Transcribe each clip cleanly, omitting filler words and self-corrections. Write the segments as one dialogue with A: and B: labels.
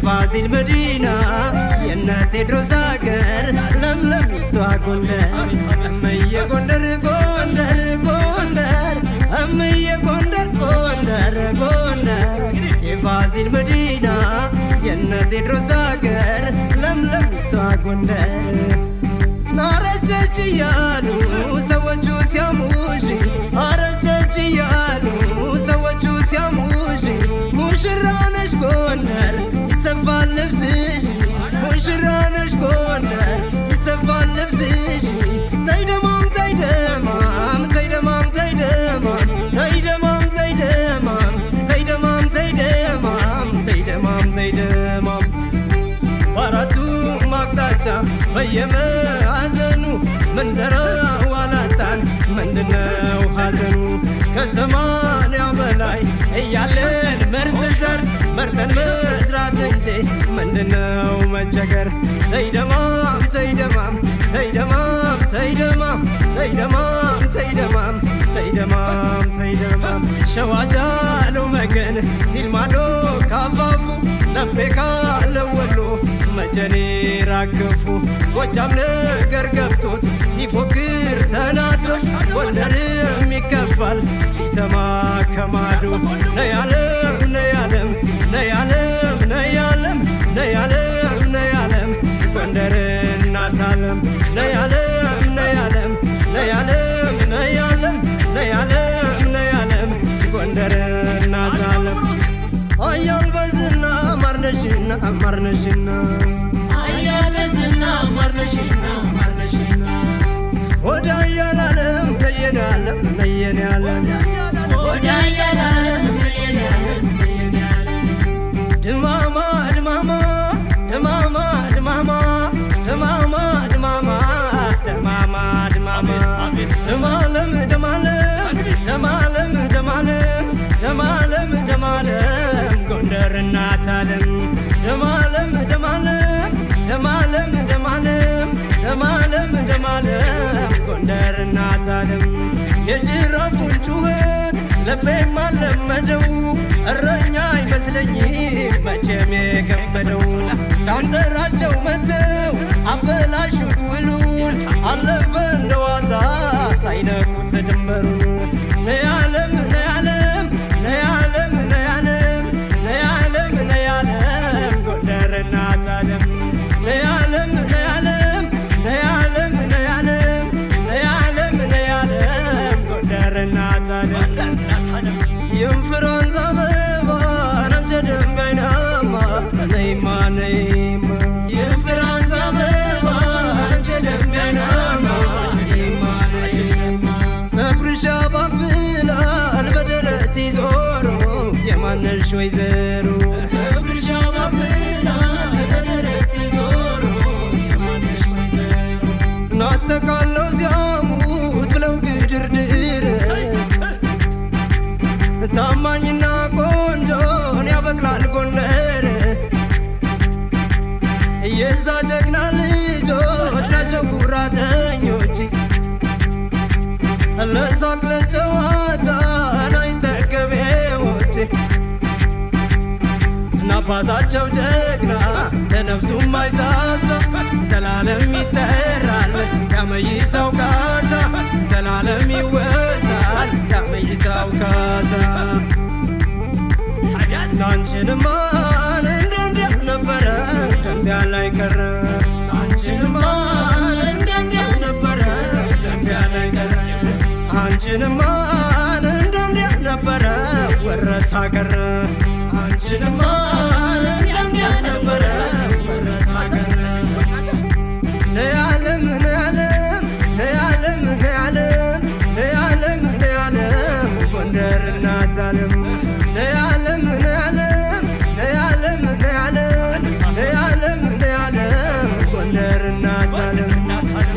A: ፋሲል መዲና የእናቴ ድሮስ አገር ለምለሚቷ ጎንደር እምዬ ጎንደር ጎንደር ጎንደር እምዬ ጎንደር ጎንደር ጎንደር የፋሲል መዲና የእናቴ ድሮስ አገር ለምለሚቷ ጎንደር አረጀች እያሉ ሰዎቹ ሲያሙሽ አረጀች እያሉ ሰዎቹ ሲያሙሽ ሙሽራ ነሽ ጎንደር ይሰፋል ልብስሽ ሙሽራ ነሽ ጎንደር ይሰፋል ልብስሽ ተይደማም ተይደማም ተይደማም ተይደማም ተይደማም ተይደማም ተይደማም ተይደማም ተይደማም ተይደማም በአራቱም አቅጣጫ በየማዕዘኑ ምንዘራው አላጣን ምንድነው ሐዘኑ ከሰማንያ በላይ እያለን ምርጥ ዘር መርጠን መዝራት እንጂ ምንድነው መቸገር ተይደማም ተይደማም ተይደማም ተይደማም ተይደማም ተይደማም ተይደማም ተይደማም ሸዋጃለው መገን ሲልማዶ ካፋፉ ለቤ ካለው ወሎ መጀኔ ራገፉ ጎጃም ነገር ገብቶት ሲፎክር ተናዶ ጎንደርም ይከፋል ሲሰማ ከማዶ ነያለም ነያለም ነያለም ነያለም ነያለም ነያለም ጎንደር እናት ዓለም ነያለም ነያለም ነያለም ነያለም ነያለም ነያለም ጎንደር እናት ዓለም አያል በዝና ማርነሽና ማርነሽና
B: አያል በዝና ማርነሽና ማርነሽና
A: ወዳ ያላለም ነየኔ ዓለም ነየኔ ዓለም
B: ወዳ ያላለም ነየኔ ዓለም ነየኔ ዓለም
A: ድማማ ድማማ ድማማ ድማማ ድማማ ድማማ ድማማ ድማማ ድማለም ደማለም ደማለም ደማለም ደማለም ደማለም ጎንደር እናት ዓለም ደማለም ደማለም ደማለም ደማለም ደማለም ደማለም ጎንደር እናት ዓለም የጅራፉን ጩኸት ልቤም አልለመደው እረኛ አይመስለኝም መቼም የከበደው ሳንጠራቸው መተው አበላሹት ውሉን አለፈ እንደዋዛ ሳይነኩት ድንበሩን ነያለም ነያለም ነያለም ነያለም ነያለም ነያለም ጎንደር እናት ዓለም ነያለም ነያለም ነያለም ነያለም ነያለም ነያለም ጎንደር እናት ዓለም የንፍራንዛ አበባ ነጭ ደንበናማ ዘይማ ነይማ የንፍራንዛ አበባ ነጭ ደንበናማ ዘይማ ነይማ ፀጉርሽ ያባብላል በደረት ዞሮ የማነሽ ወይዘሮ
B: ፀጉርሽ ያባብላል በደረት ዞሮ የማነሽ ወይዘሮ
A: ናተቃለው ሲያሙት ብለው ግድርድር ታማኝና ቆንጆን ያበቅላል ጎንደር የዛ ጀግና ልጆች ናቸው ኩራተኞች ለሳቅ ለጨዋታ ናይጠገቤዎች ናባታቸው ጀግና ለነፍሱም አይሳሳ ዘላለም ይጠራል ያመይሳው ካሳ ዘላለም ይወሳል ያመይሳው ካሳ ላንቺንማ እንደንዲያ ነበረ ደንቢያ ላይ ቀረ አንቺንማ እንደንዲያ ነበረ ደንቢያ ላይ ቀረ አንቺንማ እንደንዲያ ነበረ ወረታ ቀረ አንቺንማ እንደንዲያ ነበረ ወረታ ቀረ ነያለም ነያለም ነያለም ነያለም ነያለም ነያለም ጎንደር እናት ዓለም ነያለም ነያለም ነያለም ነያለም ነያለም ነያለም ጎንደር እናት ዓለም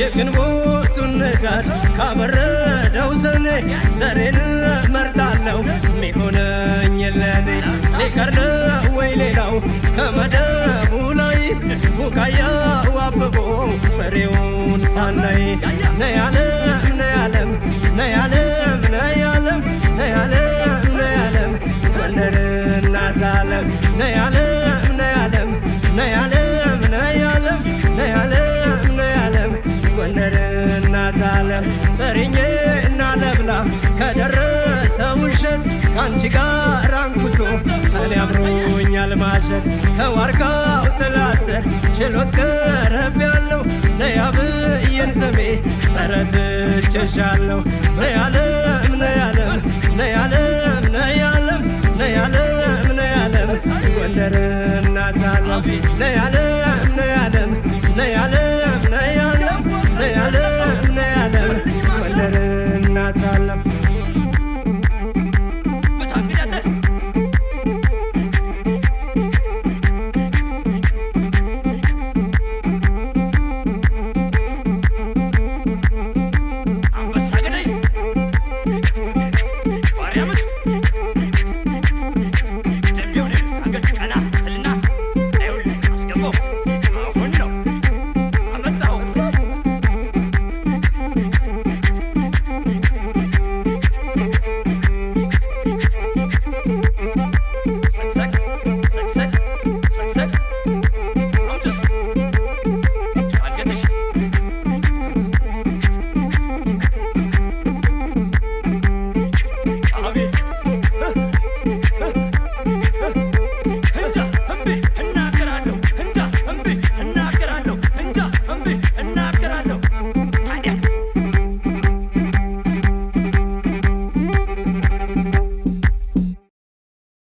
A: የግንቦቱን ንጋት ካበረደው ሰኔ ዘሬን መርጣለሁ ሚሆነኝ ለኔ ሊቀር ነው ወይ ሌላው ከመደቡ ላይ ቡቃያው ነይ ነይ ዓለም ነይ ዓለም ነይ ዓለም ነይ ዓለም ነይ ዓለም ነይ ዓለም ጎንደር እናት ዓለም ነይ ዓለም ነይ ዓለም ነይ ዓለም ነይ ዓለም ነይ ዓለም ነይ ዓለም ጎንደር እናት ዓለም ጠሪኜ እና ለብላ ከደረሰ ውሸት ካንቺ ጋር አንኩቶ እኔ አምሮኛል ማሸት ከዋርካው ጥላ ስር ችሎት ቀረብ ያለው ነይ አብዬን ስሜ ኧረ ትቼሻለሁ ነይ ዓለም ነይ ዓለም ነይ ዓለም ነይ ዓለም ነይ ዓለም ነይ ዓለም ጎንደር እናት ዓለም ነይ ዓለም